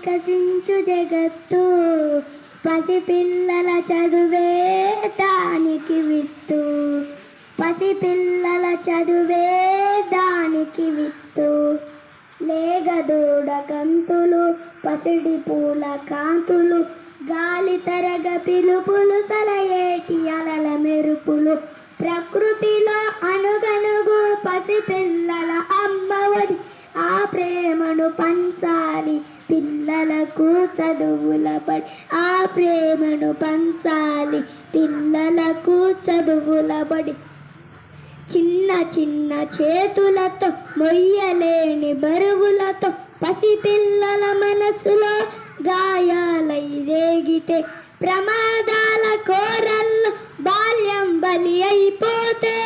వికసించు జగత్తు, పసిపిల్లల చదువే దానికి విత్తు, పసిపిల్లల చదువే దానికి విత్తు. లేగదూడ గంతులు, పసిడి పూల కాంతులు, గాలి తరగ పిలుపులు, సలయేటి అలల మెరుపులు, ప్రకృతిలో అణుగణుగు పసిపిల్లల అమ్మఒడి. ఆ ప్రేమను పంచాలి పిల్లలకు చదువుల బడి, ఆ ప్రేమను పంచాలి పిల్లలకు చదువుల బడి. చిన్న చిన్న చేతులతో మొయ్యలేని బరువులతో పసిపిల్లల మనసులో గాయాలై రేగితే, ప్రమాదాల కోరల్లో బాల్యం బలి అయిపోతే,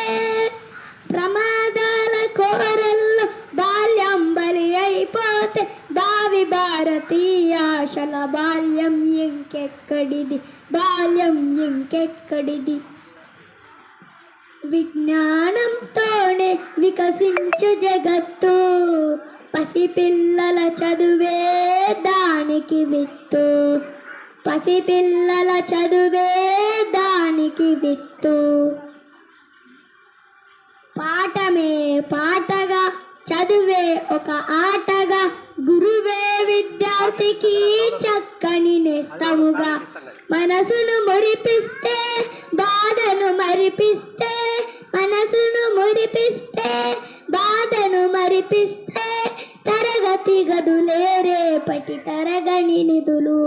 ప్రమాదాల కోరల్లో బాల్యం బలి అయిపోతే, భావి భారతీయ ఆశల బాల్యం ఇంకెక్కడిది, బాల్యం ఇంకెక్కడిది. విజ్ఞానంతోనే వికసించు జగత్తు, పసిపిల్లల చదువే దానికి విత్తు, పసిపిల్లల చదువే దానికి విత్తు. పాఠమే పాటగా, చదువే ఒక ఆటగా, గురువే విద్యార్థికి చక్కని నేస్తముగా. మనసును మురిపిస్తే, బాధను మరిపిస్తే, మనసును మురిపిస్తే, బాధను మరిపిస్తే, తరగతి గదులే రేపటి తరగని నిధులు,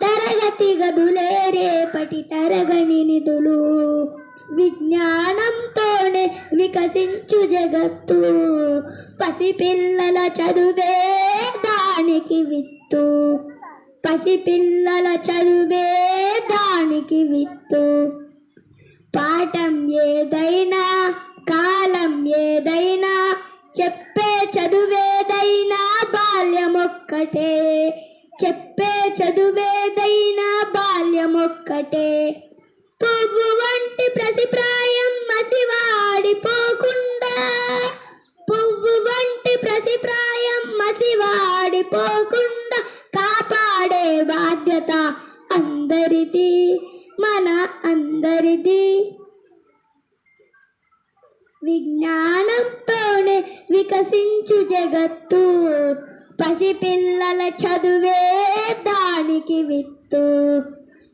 తరగతి గదులే రేపటి తరగని నిధులు. విజ్ఞానంతోనే వికసించు జగత్తు, పసిపిల్లల చదువే దానికి విత్తు, పసిపిల్లల చదువే దానికి విత్తు. పాఠం ఏదైనా, కాలం ఏదైనా, చెప్పే చదువేదైనా బాల్యమొక్కటే, చెప్పే చదువేదైనా బాల్యమొక్కటే. పువ్వు వంటి ప్రతిప్రాయం మసివాడిపోకుండా, పువ్వు వంటి ప్రతిప్రాయం మసివాడిపోకుండా కాపాడే బాధ్యత అందరిది, మన అందరిది. విజ్ఞానంతోనే వికసించు జగత్తు, పసిపిల్లల చదువే దానికి విత్తు,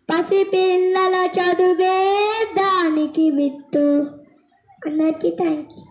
పసిపిల్లల చదువే దానికి విత్తు. అందరికీ థ్యాంక్ యూ.